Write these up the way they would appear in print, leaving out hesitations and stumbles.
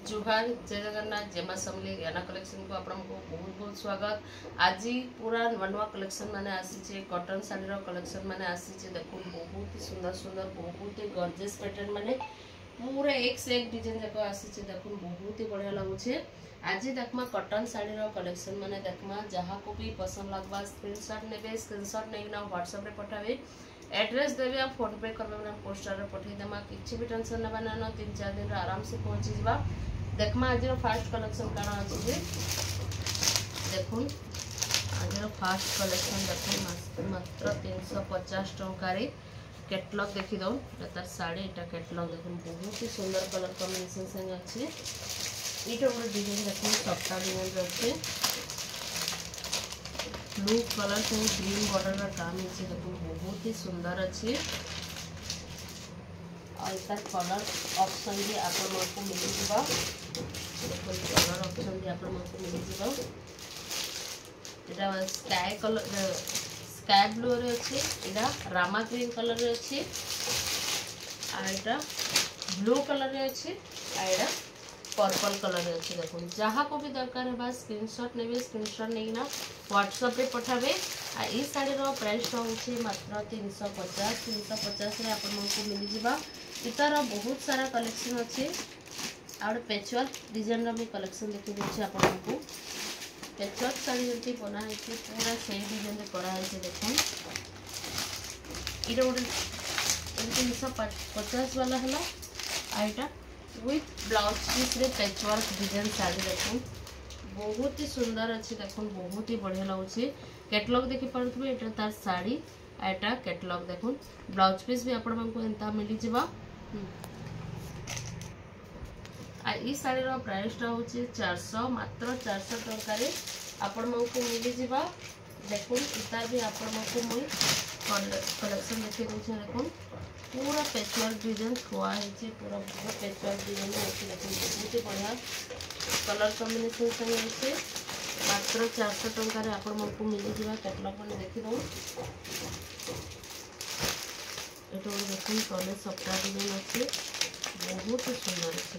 जुहार जय जगन्नाथ जेमा समली याना कलेक्शन को आपको बहुत बहुत स्वागत। आज पूरा नुआ कलेक्शन माने आसी कॉटन साड़ी कलेक्शन माने आसी देखो बहुत ही सुंदर सुंदर बहुत ही गॉर्जियस पैटर्न माने पूरा एक से एक डिजाइन जाक आसी देखो बहुत ही बढ़िया लगुचे। आज देखमा कॉटन साड़ी कलेक्शन माने देखमा जहाँ को भी पसंद लगवा स्क्रीनशॉट नेबे स्क्रीनशॉट नहीं ना व्हाट्सएप रे पठावे एड्रेस देवे आप फोन पे करबे ना पोस्टर रे पठै देमा किछि भी टेंशन नबा ना 3-4 दिन रे आराम से पहुंची जबा। देखमा आज फर्स्ट कलेक्शन काना अछि जे देखुन आज फर्स्ट कलेक्शन देखुन मात्र 350 टंका रे कैटलॉग देखि दो तार साड़ी एटा कैटलॉग देखुन बहुत ही सुंदर कलर कॉम्बिनेशन संग अछि। इटा गोटे डिजाइन देखुन सप्ता डिजाइन रे अछि ब्लू कलर से ग्रीन बॉर्डर का काम है देखो बहुत ही सुंदर अच्छी और इसका कलर ऑप्शन भी आपको मिल जावा। देखो कलर ऑप्शन भी आपको मिल जावा। एटा स्काई कलर स्काई ब्लू रे अछि एटा रामा ग्रीन कलर रे अछि आ एटा ब्लू कलर रे अछि आ एटा पर्पल कलर रे अछि। देखो जहाँ को भी दरकार है बस स्क्रीनशॉट नेबे स्क्रीनशॉट नहीं ना व्हाट्सएप पे पठावे। आ ई साड़ी रो प्राइस होउछि मात्र 350 रे आपन को मिल जिबा। इतार बहुत सारा कलेक्शन अछि और पैचवर्क डिजाइन रो भी कलेक्शन देखि देछि आपन को। पैचवर्क साड़ी जति बना है कि पूरा सेम डिजाइन रे करा है देखो इरो 350 वाला हला आइटा विथ ब्लाउज पीस रे पैचवर्क डिजाइन साड़ी देखो बहुत ही सुंदर अच्छी देखो बहुत ही बढ़िया लगुच। कैटलॉग देखि पारुथबे एटा तार साड़ी एटा कैटलॉग देखो ब्लाउज पीस भी आपण मानको एंता मिली जिबा। आ ई साड़ी रो प्राइस टा होची 400 मात्र 400 टंका रे आपण मानको मिली जिबा। देखो इता भी आपण मानको मुई कलेक्शन देखि देछि देखो पूरा पैचवर्क डिजाइन हुआ है पूरा बहुत पैचवर्क डिजाइन अच्छी देखो बहुत ही बढ़िया कलर कॉम्बिनेशन संगे अच्छे मात्र 400 टंका रे आपण मन को मिली जिबा। कैटलॉग माने देखि दो एतो देखो तले सप्ताह डिजाइन अच्छे बहुत ही सुंदर अच्छे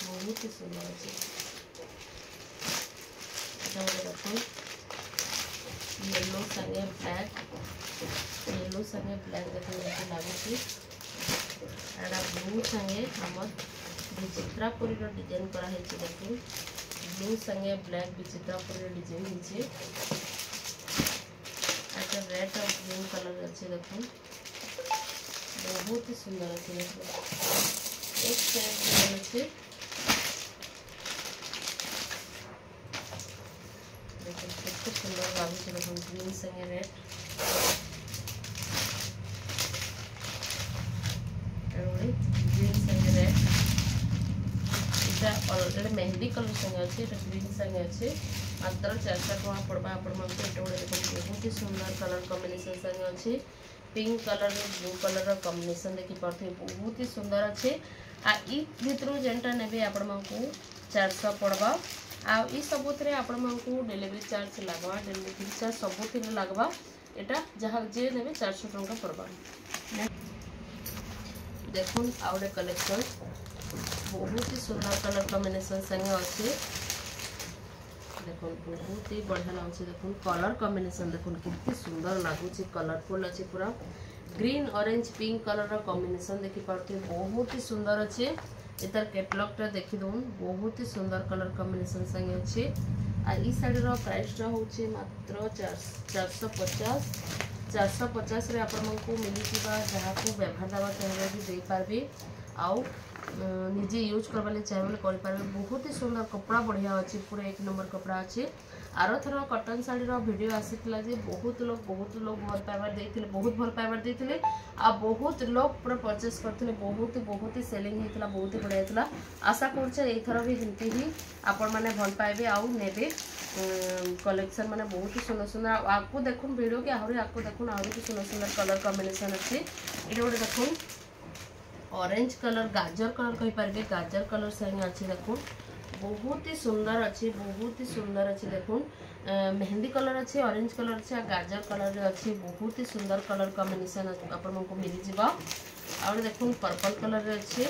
बहुत ही सुंदर अच्छे देखो येलो संगे ब्लैक देखो लागुची एटा ब्लू संगे हमर विचित्रापुरी रो डिजाइन करा है देखो ब्लू संगे ब्लैक विचित्रापुरी रो डिजाइन है एटा रेड और ग्रीन कलर अच्छे देखो बहुत ही सुंदर अच्छे देखो एक से डिजाइन अच्छे देखो कितने सुंदर लागुची देखो ग्रीन संगे रेड ग्रीन संगे रेड इटा मेहंदी कलर संगे अच्छे ग्रीन संगे अच्छे मात्र 400 टका पड़वा आपण मानते एटा गोटे देखो बहुत ही सुंदर कलर कॉम्बिनेशन संगे अच्छे pink colour blue colour combination देखि परथे बहुत ही सुंदर अच्छे। आ ई भितरु जेंटा नेबे आपण मानको 400 पड़वा आ ई सबुतरे आपण मानको डिलीवरी चार्ज लागवा डिलीवरी चार्ज सबुतरे लागवा एटा जहाँ जे नेबे 400 टका पड़वा। देखुन आउटे कलेक्शन बहुत ही सुंदर कलर कॉम्बिनेशन संगे अच्छे देखो बहुत ही बढ़िया लगुच। देखो कलर कॉम्बिनेशन देखो कितनी सुंदर लगुच कलरफुल अच्छे पूरा green orange pink colour combination देखि पारते बहुत ही सुंदर अच्छे। इधर कैटलॉग टा देखि दउन बहुत ही सुंदर कलर कॉम्बिनेशन संगे अच्छे। आ ई साड़ी रो प्राइस टा होचे मात्र 450 रे आपण को मिली जिबा। जहाँ को व्यवहार दवा चाहिए भी दे पारबे आउ निजे यूज करवाले चाहिए कर पारबे। बहुत ही सुंदर कपड़ा बढ़िया अच्छे पूरा एक नंबर कपड़ा अच्छे। आरो थर कॉटन साड़ी रो वीडियो आसीथिला जे बहुत लोग भल पाइबार देथिले बहुत भल पाइबार देथिले आ बहुत लोग पूरा परचेस करथिले बहुत ही सेलिंग हेतला बहुत ही बढ़िया हेतला। आशा करछे ए थर भी हिंती ही आपण माने भल पाइबे आउ नेबे कलेक्शन माने बहुत ही सुंदर सुंदर आपको देखुन वीडियो के आहुरी आपको देखुन आहुरी की सुंदर सुंदर कलर कॉम्बिनेशन अच्छे। ये गोटे देखुन ऑरेंज कलर गाजर कलर कहि पारबे गाजर कलर संगे अच्छे देखुन बहुत ही सुंदर अच्छे देखुन मेहंदी कलर अच्छे ऑरेंज कलर अच्छे गाजर कलर अच्छे बहुत ही सुंदर कलर कॉम्बिनेशन आपण को मिल जिबा। आउ देखुन पर्पल कलर रे अच्छे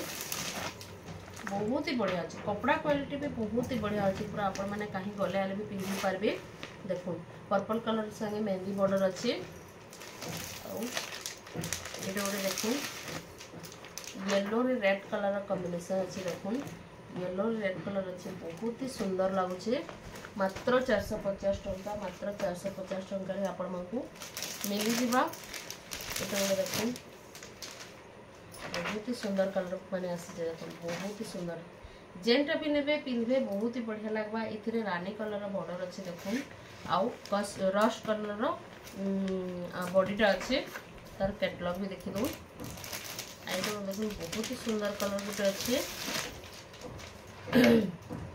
बहुत ही बढ़िया अच्छे कपड़ा क्वालिटी भी बहुत ही बढ़िया अच्छे पूरा आपण मैंने कहीं गले आले भी पिंधि पारबे। देखुन पर्पल कलर संगे मेहंदी बॉर्डर अच्छे ये देखुन येलो रे रेड कलर कॉम्बिनेशन अच्छे। देखुन येलो रेड कलर अच्छे बहुत ही सुंदर लगुचे मात्र 450 टंका मात्र 450 टंका आपण मानकू मिली जिबा। ये देखुन बहुत ही सुंदर कलर माने आसी देखो बहुत ही सुंदर जेनटा भी नेबे पिंधबे बहुत ही बढ़िया लगवा। इथिरे रानी कलर बॉर्डर अच्छे देखुन आउ रस्ट कलर बॉडीटा अच्छे तार कैटलॉग भी देखि दो आइटम देखुन बहुत ही सुंदर कलर गुटे अच्छे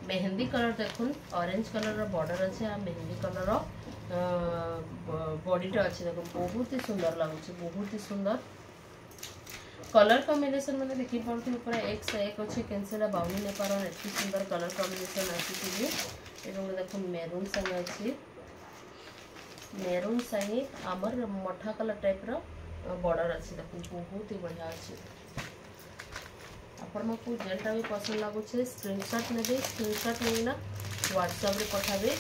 मेहंदी कलर देखुन ऑरेंज कलर बॉर्डर अच्छे आ मेहंदी कलर बॉडीटा अच्छे देखुन बहुत ही सुंदर लगुचे बहुत ही सुंदर कलर कॉम्बिनेशन मैंने देखी पार्थि पूरा एक से एक अच्छे कैंसिल बाउनी नहीं पार एत सुंदर कलर कॉम्बिनेशन आसी देखो मेरून संगे अच्छी मेरून संगे आमर मठा कलर टाइप रो बॉर्डर अच्छी देखो बहुत ही बढ़िया अच्छे आपण को जेनटा भी पसंद लगुचे स्क्रीनशॉट नेबे स्क्रीनशॉट लेना व्हाट्सएप रे पठाबे।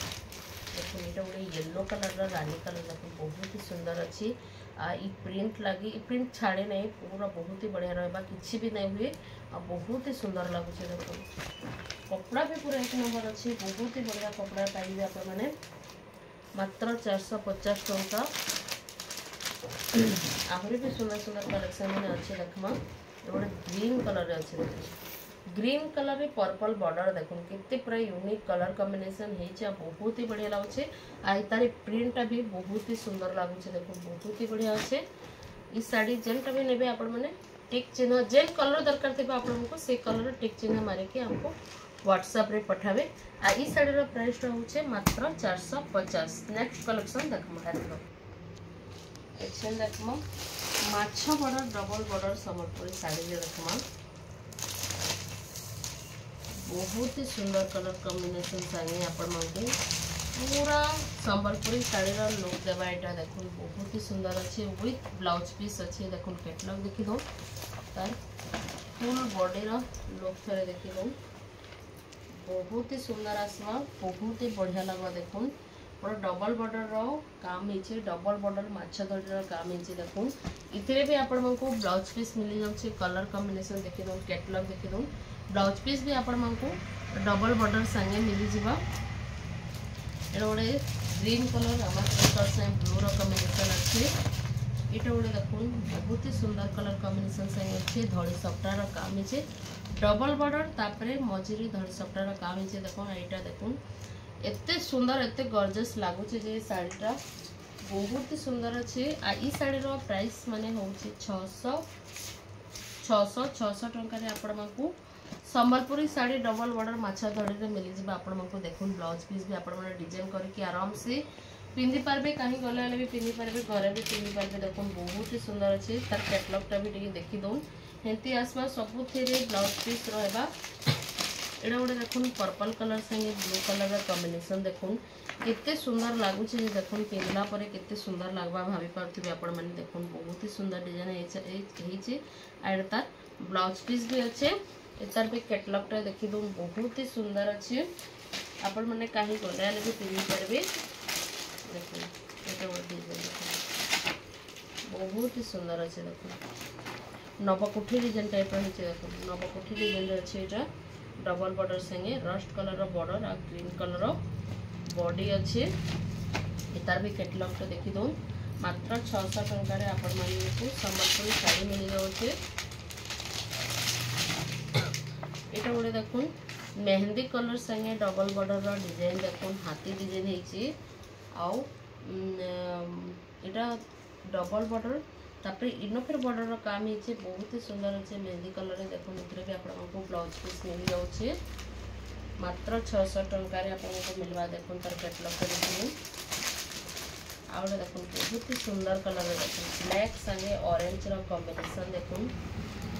देखो ये गोटे येलो कलर रानी कलर देखो बहुत ही सुंदर अच्छी ई प्रिंट लगी प्रिंट छाड़े नहीं पूरा बहुत ही बढ़िया रहा किसी भी नहीं हुए आ बहुत ही सुंदर लगुचे। देखो कपड़ा भी पूरा एक नंबर अच्छी बहुत ही बढ़िया कपड़ा पाइबे आप मैंने मात्र 450 टंका। आहरी भी सुंदर सुंदर कलेक्शन मैंने अच्छे देखमा गोटे ग्रीन कलर अच्छे देखो ग्रीन कलर रे पर्पल बॉर्डर देखो कितने पूरा यूनिक कलर कॉम्बिनेशन है बहुत ही बढ़िया लगुचे आई तार प्रिंटा भी बहुत ही सुंदर लगुचे देखो बहुत ही बढ़िया अच्छे। इस साड़ी जेनटा भी नेबे आपण माने टिक चिन्ह जेन कलर दरकार थे आपको से कलर टिक चिन्ह मारिकी हमको व्हाट्सएप रे पठाबे। आ ई साड़ी रो प्राइस रहउचे मात्र 450। नेक्स्ट कलेक्शन देखमा एक्शन देखमा माछ border double border Sambalpuri sari जे देखमा बहुत ही सुंदर कलर कॉम्बिनेशन संगे आपण मानके पूरा संबलपुरी साड़ी रा लुक देबा एटा देखो बहुत ही सुंदर अच्छे विथ ब्लाउज पीस अच्छे देखो कैटलॉग देखि दो तार फुल बॉडी रा लुक थरे देखि दो बहुत ही सुंदर आसवा बहुत ही बढ़िया लगवा देखो पूरा डबल बॉर्डर रो काम है डबल बॉर्डर माछ धड़ी रो काम है देखो इथिरे भी आपण मानको ब्लाउज पीस मिली जाउछे कलर कॉम्बिनेशन देखि दो कैटलॉग देखि दो ब्लाउज पीस भी आपण मानको डबल बॉर्डर संगे मिली जिबा। एटा गोटे ग्रीन कलर आमार से ब्लू रो कॉम्बिनेशन अच्छे एटा गोटे देखो बहुत ही सुंदर कलर कॉम्बिनेशन संगे अच्छे धड़ी सप्टा रो काम है डबल बॉर्डर तापरे मझिरी धड़ी सप्टा रो काम है देखो एटा देखो एते सुंदर एते गॉर्जियस लागुचे जे साड़ीटा बहुत ही सुंदर अच्छे। आ ई साड़ी रो प्राइस माने होउची 600 टंका रे आपण मानकू संबलपुरी साड़ी डबल बॉर्डर माछा धड़ी रे मिली जिबा। आपण मानकू देखुन ब्लाउज पीस भी आपण माने डिजाइन करके आराम से पिंधि पारबे कहीं गले वाले भी पिंधि पारबे घरे भी पिंधि पारबे देखुन बहुत ही सुंदर अच्छे तार कैटलॉग भी टिके देखि दउन हेंती आसबा सब थेरे ब्लाउज पीस रहबा। एटा गोटे देखुन पर्पल कलर संगे ब्लू कलर रा कॉम्बिनेशन देखुन केते सुंदर लागुचे जे देखुन पिंधला परे केते सुंदर लागबा भाबी पारथिबे आपण माने देखुन बहुत ही सुंदर डिजाइन हेइचे आर तार ब्लाउज पीस भी अच्छे एतार भी कैटलॉग टा देखि दउन बहुत ही सुंदर अच्छे आपण माने काही गले भी पिंधि पारबे। देखुन एटा गोटे डिजाइन बहुत ही सुंदर अच्छे देखुन नवकुठी डिजाइन टाइप रा हेइचे देखुन नवकुठी डिजाइन अच्छे एटा डबल बॉर्डर संगे रस्ट कलर बॉर्डर आ ग्रीन कलर बॉडी अच्छे एतार भी कैटलॉग तो देखि दो मात्र 600 टंका रे आपण मानकू संबलपुरी साड़ी मिल जाउछे। एटा गोटे देखुन मेहंदी कलर संगे डबल बॉर्डर रो डिजाइन देखुन हाथी डिजाइन हेची आउ एटा डबल बॉर्डर तापर इनफिर बॉर्डर रो काम है बहुत ही सुंदर अच्छे मेहंदी कलर रे देखो इतरे भी आपको ब्लाउज पीस मिल जाउछे मात्र 600 टंका रे आपको मिलवा देखो तार कैटलॉग कर देखो आउडे देखो बहुत ही सुंदर कलर रे देखो ब्लैक संगे ऑरेंज रो कॉम्बिनेशन देखो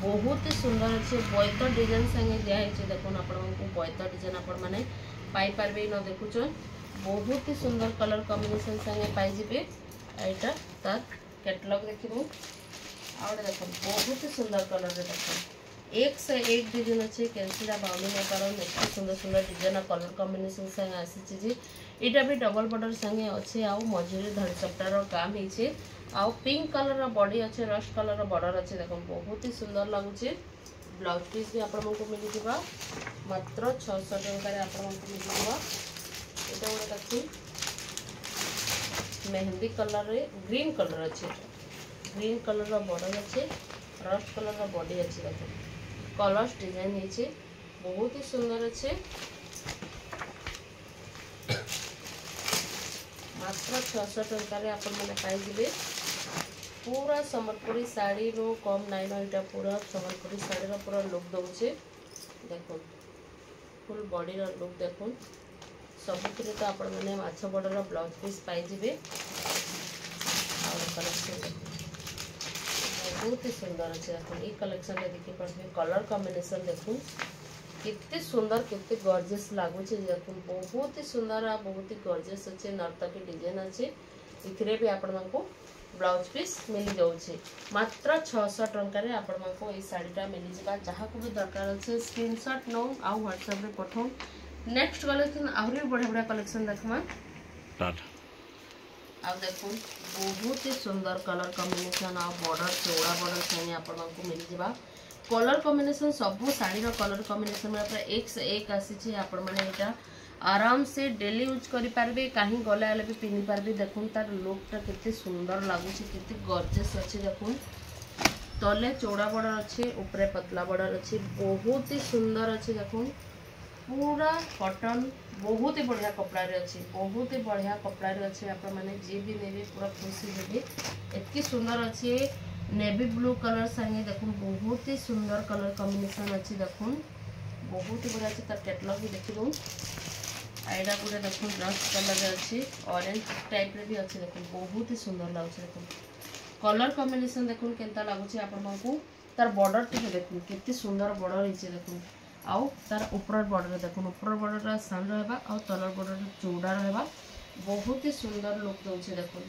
बहुत ही सुंदर अच्छे बोयत डिजाइन संगे दिया है देखो आपको बोयत डिजाइन आपण माने पाई पारबे न देखुछ बहुत ही सुंदर कलर कॉम्बिनेशन संगे पाई जिबे एटा तार कैटलॉग देखिबो और देखो बहुत ही सुंदर कलर रे देखो एक से एक डिजाइन अच्छे कैंसिला बाउंडी नहीं पार एत सुंदर सुंदर डिजाइन कलर कॉम्बिनेशन संगे आसी जी इटा भी डबल बॉर्डर संगे अच्छे आउ मझे धड़ी चपटार काम होइछे आउ पिंक कलर बॉडी अच्छे रस्ट कलर बॉर्डर अच्छे देखो बहुत ही सुंदर लगुचे ब्लाउज पीस भी आपण को मिल जावा मात्र 600 टंका आपण को मिल जावा एटा गोटे देखो मेहंदी कलर रे ग्रीन कलर अच्छे ग्रीन कलर रा बॉर्डर अच्छे रस्ट कलर रा बॉडी अच्छे देखो कलर्स डिजाइन है बहुत ही सुंदर अच्छे मात्र 600 टंका रे आपण माने पाइबे पूरा संबलपुरी साड़ी रो कम नाइन एटा पूरा संबलपुरी साड़ी रो पूरा लुक दउचे देखो फुल बॉडी रो लुक देखो सबुथिरे तो आपण माने माछ बॉर्डर रो ब्लाउज पीस पाइबे और कलेक्शन बहुत ही सुंदर अच्छे देखो ये कलेक्शन में देखिए पारे कलर कॉम्बिनेशन देखो कितने सुंदर कितने गॉर्जियस लगुचे देखो बहुत ही सुंदर आ बहुत ही गॉर्जियस अच्छे नर्तकी डिजाइन अच्छे इथिरे भी आपण को ब्लाउज पीस मिल जाउछे मात्र 600 टंका रे आपण को ए साड़ीटा मिल जिबा जहा को भी दरकार अच्छे स्क्रीनशॉट नो आ व्हाट्सएप रे पठो नेक्स्ट कलेक्शन आहुरी बढ़िया बढ़िया कलेक्शन देखमा आ देखो बहुत ही सुंदर कलर कॉम्बिनेशन आ बॉर्डर चौड़ा बॉर्डर संगे आपण को मिल जिबा कलर कॉम्बिनेशन सब साड़ी रो कलर कॉम्बिनेशन में पूरा एक से एक आसी छी आपण माने एटा आराम से डेली यूज करि पारबे कहीं गला आले भी पिनि पारबे देखुन तार लुकटा कितने सुंदर लागुछि कितने गॉर्जियस अछि देखुन तले चौड़ा बॉर्डर अछि ऊपर पतला बॉर्डर अछि बहुत ही सुंदर अछि देखुन पूरा कॉटन बहुत ही बढ़िया कपड़ा रे अच्छे बहुत ही बढ़िया कपड़ा रे अच्छे आप मैंने जी भी नेबे पूरा खुशी देबे एतकी सुंदर अच्छे नेवी ब्लू कलर संगे देखो बहुत ही सुंदर कलर कॉम्बिनेशन अच्छे देखो बहुत ही बढ़िया अच्छे तार कैटलॉग भी देखि दो आइडा पूरा देखो रस्ट कलर रे अच्छे ऑरेंज टाइप रे भी अच्छे देखो बहुत ही सुंदर लागुछ देखो कलर कॉम्बिनेशन देखो केनता लागुछ आपन को तार बॉर्डर टिके देखो कितनी सुंदर बॉर्डर हिचे देखो आउ तार ऊपर बॉर्डर देखो ऊपर बॉर्डर सान रहबा आउ तलर बॉर्डर चौड़ा रहबा बहुत ही सुंदर लुक दउछे देखो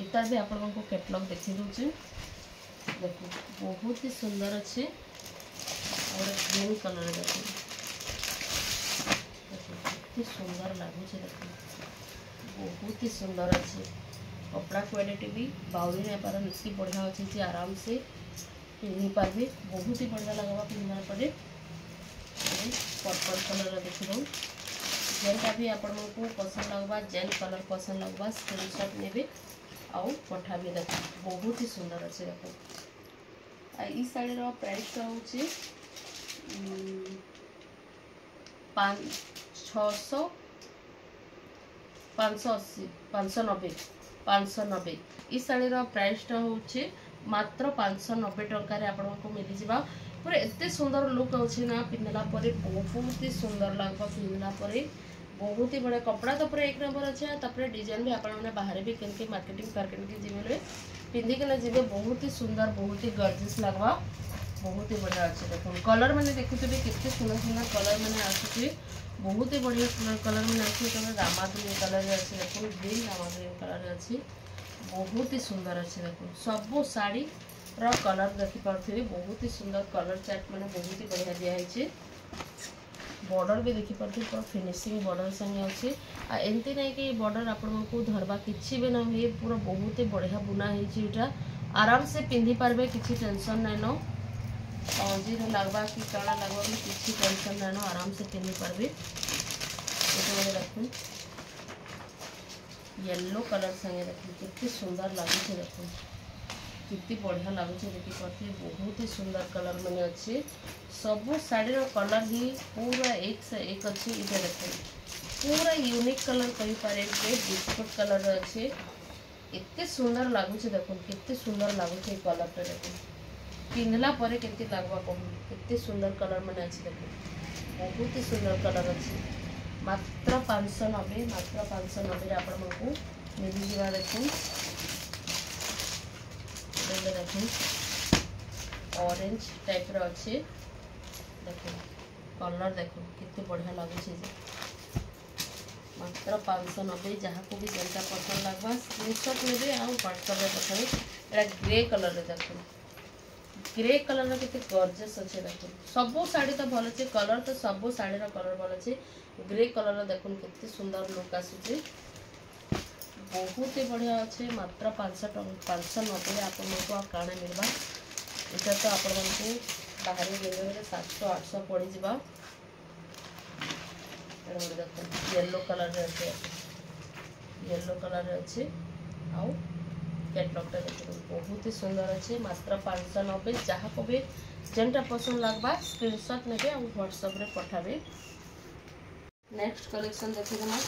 इतार भी आपण को कैटलॉग देखि दउछे देखो बहुत ही सुंदर अच्छे और ग्रीन कलर देखो कितनी सुंदर लागुछे देखो बहुत ही सुंदर अच्छे कपड़ा क्वालिटी भी बाउरी नहीं पार इतनी बढ़िया अच्छे जे आराम से पिन्ही पारबे बहुत ही बढ़िया लगवा पिन्हला पड़े पर्पल कलर देखो जेनटा भी आपण को पसंद लगवा जेन कलर पसंद लगवा स्क्रीनशॉट नेबे आउ पठा भी देखो बहुत ही सुंदर अच्छे देखो ई साड़ी रो प्राइस का होची 600 580 590 ई साड़ी रो प्राइस टा होची मात्र 590 टंका रे आपण को मिल जिबा पूरा एते सुंदर लुक अच्छे ना पिंधला परे बहुत ही सुंदर लगवा पिंधला परे बहुत ही बड़ा कपड़ा तो पूरा एक नंबर अच्छे तापर डिजाइन भी आपण माने बाहर भी केनके मार्केटिंग फार्केटिंग के जीवे पिंधि के जीवे बहुत ही सुंदर बहुत ही गॉर्जियस लगवा बहुत ही बढ़िया अच्छे देखो कलर मैंने देखुथे कितने सुंदर सुंदर कलर मैंने आसुचे बहुत ही बढ़िया कलर मैंने आसुचे रामा ग्रीन कलर अच्छे देखो ग्रीन रामा ग्रीन कलर अच्छे बहुत ही सुंदर अच्छे देखो सब साड़ी रो कलर देखिपे बहुत ही सुंदर कलर चार्ट मैंने बहुत ही बढ़िया दिखाई बॉर्डर भी देखिपे पूरा फिनिशिंग बॉर्डर संगे अच्छे एमती नहीं कि बॉर्डर आपण को धरवा किसी भी ना हुए पूरा बहुत ही बढ़िया बुना है आराम से पिंधि पारबे किसी टेंशन नहीं नो जी लगवा कि कड़ा लगवा भी किसी टेंशन नहीं नो आराम से पिंधि पारबे देखो येलो कलर संगे देखो कितनी सुंदर लगुचे देखो कितनी बढ़िया लगुचे देखिपे बहुत ही सुंदर कलर मैंने अच्छे सब साड़ी रो कलर ही पूरा एक से एक अच्छे इधर देखो पूरा यूनिक कलर कही पारे बिस्कुट कलर अच्छे एते सुंदर लगुचे देखो कितने सुंदर लगुचे कलर टा देखो पिंधला परे केते लागवा कहू कितने सुंदर कलर मैंने अच्छे देखो बहुत ही सुंदर कलर अच्छे मात्र 590 मात्र 590 आपण को मिल जिवा देखो देखो ऑरेंज टाइप रो अच्छे देखो कलर देखो कितने बढ़िया लगुचे मात्र 590 जहाँ को भी जनता पसंद लगवा स्क्रीनशॉट नेबे आ व्हाट्सएप रे पठाबे एटा ग्रे कलर रे देखो ग्रे कलर के गॉर्जियस अच्छे देखो सबो साड़ी तो भल अच्छे कलर तो सबो साड़ी कलर भल अच्छे ग्रे कलर देखो केते सुंदर लुक आसुचे बहुत ही बढ़िया अच्छे मात्र 590 आपको काणे मिलवा इटा तो आपण को बाहर मिले 700-800 पड़ जा देखो येलो कलर रे अच्छे येलो कलर रे अच्छे आउ कैटलॉग देखो बहुत ही सुंदर अच्छे मात्र 590 जहाँ को भी जेनटा पसंद लगवा स्क्रीनशॉट नेबे और व्हाट्सएप रे पठाबे। नेक्स्ट कलेक्शन देखिए ना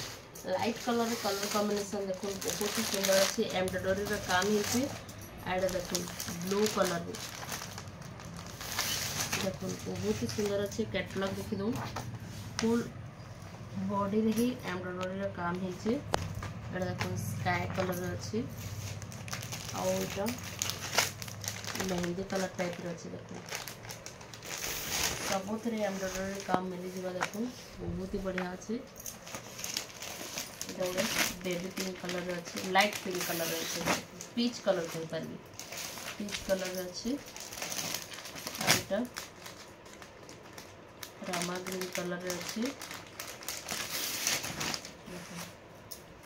लाइट कलर कॉम्बिनेशन देखो बहुत ही सुंदर अच्छे एम्ब्रॉयडरी रे काम हिचे एड देखो ब्लू कलर रे देखो बहुत ही सुंदर अच्छे कैटलॉग देखि दो फुल बॉडी रे ही एम्ब्रॉयडरी रे काम हिचे एड देखो स्काई कलर रे अच्छे आउटा मेहंदी कलर टाइप रे अच्छे देखो सबुथ एम्ब्रॉयडरी काम मिली जावा देखो बहुत ही बढ़िया अच्छे गोटे बेबी पिंक कलर अच्छे लाइट पिंक कलर अच्छे पीच कलर कही पारि पीच कलर अच्छे आइटा रामा ग्रीन कलर अच्छे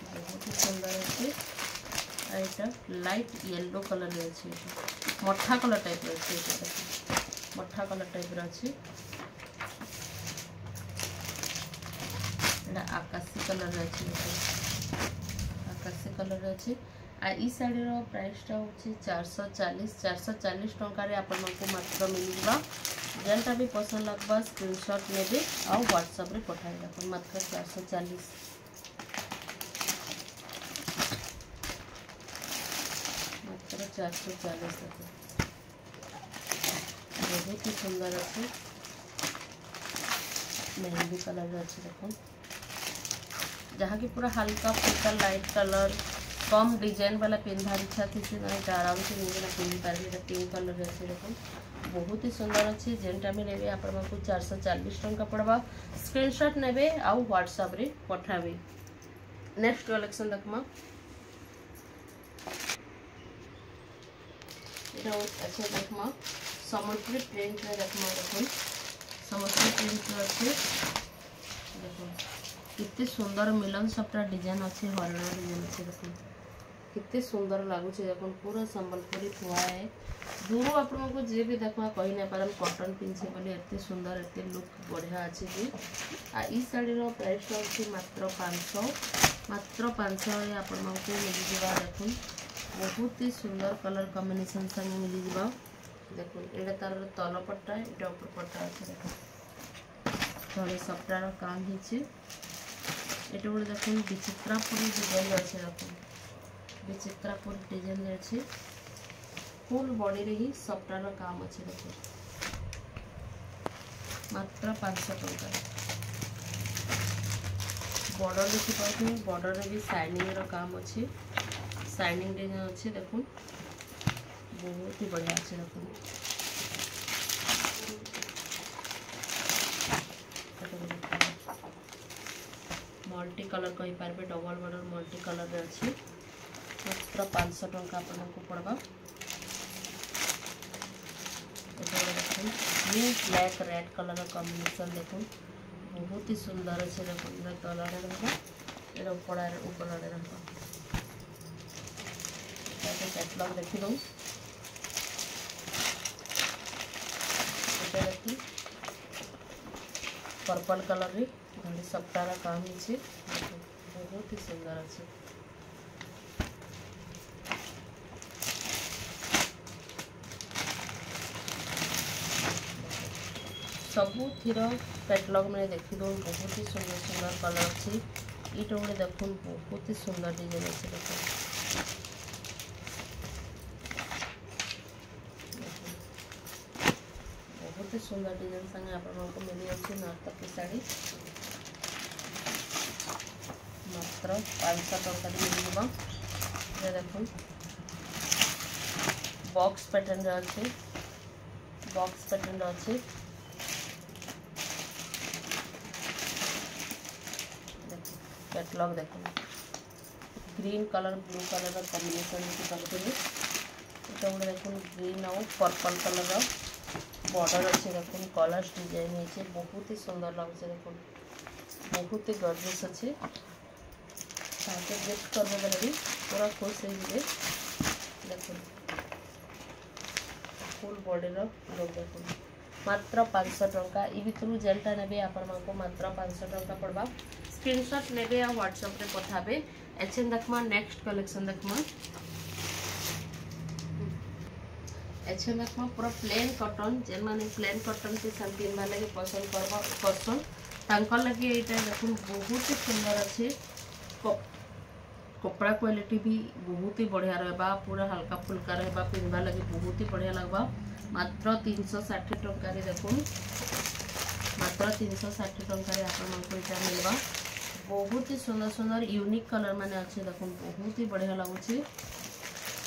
बहुत ही सुंदर अच्छे आइटा लाइट येलो कलर अच्छे मठा कलर टाइप अच्छे मठा कलर टाइप अच्छे आकाशी कलर अच्छे आकाशी कलर अच्छे आ ई साड़ी रो प्राइसटा हूँ 440 टंकार आपको मात्र मिल जावा जेनटा भी पसंद लगवा स्क्रीनशॉट नेबे आ व्हाट्सएप रे पठाइबा मात्र 440 मात्र 440 बहुत ही सुंदर अच्छे मेहंदी कलर अच्छे देखो जहाँ की पूरा हल्का फुल्का लाइट कलर कम डिजाइन वाला पिंधार इच्छा थी से ना आराम से मुझे पिंधि पारे पिंक कलर अच्छे देखो बहुत ही सुंदर अच्छे जेनटा भी नेबे आपको 440 टंका पड़वा स्क्रीनशॉट नेबे आउ व्हाट्सएप रे पठाबे। नेक्स्ट कलेक्शन देखमा एटा अच्छा देखमा सम्बलपुरी प्रिंट रे देखमा देखो सम्बलपुरी प्रिंट रे अच्छे देखो कितने सुंदर मिलन सबटा डिजाइन अच्छे हरण डिजाइन अच्छे देखो कितने सुंदर लगुच देखो पूरा संबलपुरी थुआ है दूर आपको जी भी देखा कही नहीं पारे कॉटन पिंधे बोले एते सुंदर एते लुक बढ़िया अच्छे कि आ ई साड़ी प्राइस हूँ मात्र 500 आपको मिल जावा देखो बहुत ही सुंदर कलर कॉम्बिनेशन संगे मिल जावा देखो ये तार तल पट्टा ये ऊपर पट्टा अच्छे देखो थोड़े सबटार काम होती ये गोटे देख विचित्रापुर डिजाइन अच्छे देखो विचित्रापुर डिजाइन अच्छे फुल बॉडी रे ही सबटार काम अच्छे देखो मात्र 500 टंका बॉर्डर देखिए बॉर्डर रे भी शाइनिंग रो काम अच्छे शाइनिंग डिजाइन अच्छे देखो बहुत ही बढ़िया अच्छे देखो मल्टी कलर कही पारे डबल बॉर्डर मल्टी कलर रे अच्छे मात्र 500 टंका आपको पड़वा ब्लैक रेड कलर कॉम्बिनेशन देखो बहुत ही सुंदर अच्छे देखो तल ऊपर कैटलॉग देखी दूँ देखी पर्पल कलर रे सप्ताह काम है बहुत ही सुंदर अच्छे सबू थीर कैटलॉग में देखी दो बहुत ही सुंदर सुंदर कलर अच्छे ये गोटे देख बहुत ही सुंदर डिजाइन अच्छे देख बहुत ही सुंदर डिजाइन संगे आपको मिली अच्छे नर्तकी साड़ी मात्र 500 टंका मिल जावा देखो बॉक्स पैटर्न अच्छे बॉक्स पैटर्न अच्छे कैटलॉग देखो green colour blue colour combination देखिए এটা গোটে দেখুন গ্रीन आउ पर्पल कलर बॉर्डर अच्छे देखुन कलर्स डिजाइन है बहुत ही सुंदर लगे देखुन बहुत ही गॉर्जियस अच्छे गिफ्ट करबे बेले भी पूरा खुश हो देखुन फुल बॉडी लुक देखुन मात्र 500 टंका ये भितर जेलटा ने आपण मात्र 500 टंका पड़वा स्क्रीनशॉट नेबे या व्हाट्सएप रे पठाबे एचएन देखमा नेक्स्ट कलेक्शन देखमा एचएन देखमा पूरा प्लेन कॉटन जेन माने प्लेन कॉटन से शांति वाले के पसंद करबा पर्सन तांकर लगी एटा देखुन बहुत ही सुंदर अच्छे कपड़ा क्वालिटी भी बहुत ही बढ़िया रहबा पूरा हल्का फुल्का रहबा पिनबा लगी बहुत ही बढ़िया लगबा मात्र 360 टंका रे देखुन मात्र 360 टंका रे आपण मन को एटा मिलबा बहुत ही सुंदर सुंदर यूनिक कलर माने अच्छे देखुन बहुत ही बढ़िया लगुचे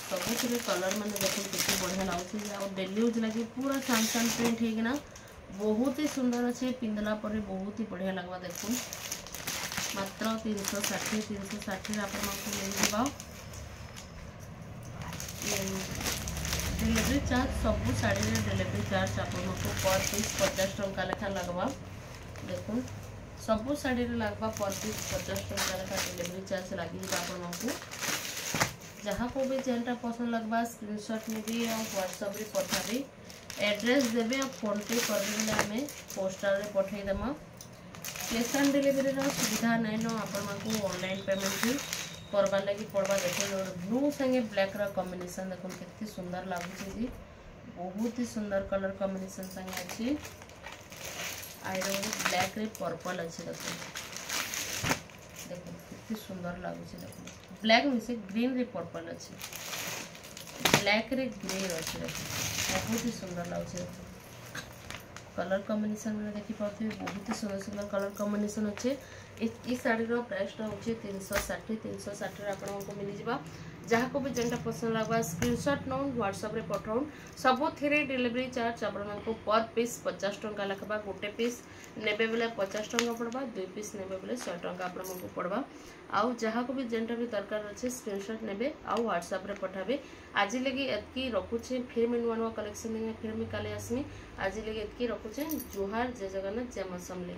सबुथिरे कलर माने देखुन कितनी बढ़िया लगुचे और डेली यूज लगी पूरा सान प्रिंट हेगिना बहुत ही सुंदर अच्छे पिंदला पर बहुत ही बढ़िया लगवा देखुन मात्र 360 आपण मन को मिल जिबा डिलीवरी चार्ज सबू साड़ी रे डिलीवरी चार्ज आपण को पर पीस 50 टंका लेखा लगवा देखुन सबू साड़ी रे लगवा पर पीस 50 टंका लेखा डिलीवरी चार्ज लगी आपण को जहाँ को भी जेनटा पसंद लगवा स्क्रीनशॉट में भी और व्हाट्सएप रे पठाबी एड्रेस देबे और फोन पे कर देले हमें पोस्टल रे पठाई देमा कैश ऑन डिलीवरी रा सुविधा नै न आपण को ऑनलाइन पेमेंट भी करबा लगी पड़वा देखो ब्लू संगे ब्लैक रा कॉम्बिनेशन देखो कितनी सुंदर लागुची जी बहुत ही सुंदर कलर कॉम्बिनेशन संगे अछि आइरो ब्लैक रे पर्पल अछि देखो कितनी सुंदर लागुची देखो ब्लैक में से ग्रीन रे पर्पल अछि ब्लैक रे ग्रे अछि देखो बहुत ही सुंदर लागुची कलर कॉम्बिनेशन में देखि पाते बहुत ही सुंदर सुंदर कलर कॉम्बिनेशन अच्छे इस साड़ी रो प्राइस टा होचे 360 रे आपन को मिल जिबा जहाँ को भी जेनटा पसंद लगवा स्क्रीनशॉट नौ व्हाट्सएप रे पठाउन सब थिरे डिलीवरी चार्ज आपन को पर पीस 50 टंका लखबा गोटे पीस नेबे बेले 50 टंका पड़बा दुई पीस नेबे बेले 100 टंका आपन को पड़बा आउ जहाँ को भी जेनटा भी दरकार अच्छे स्क्रीनशॉट नेबे आउ व्हाट्सएप रे पठाबे आज लगी एतकी रखुचे फिर मैं नुआ कलेक्शन फिर मैं काले आसमी आज लगी एतकी रखुचे जोहार जय जगन्नाथ जय मां समलेई।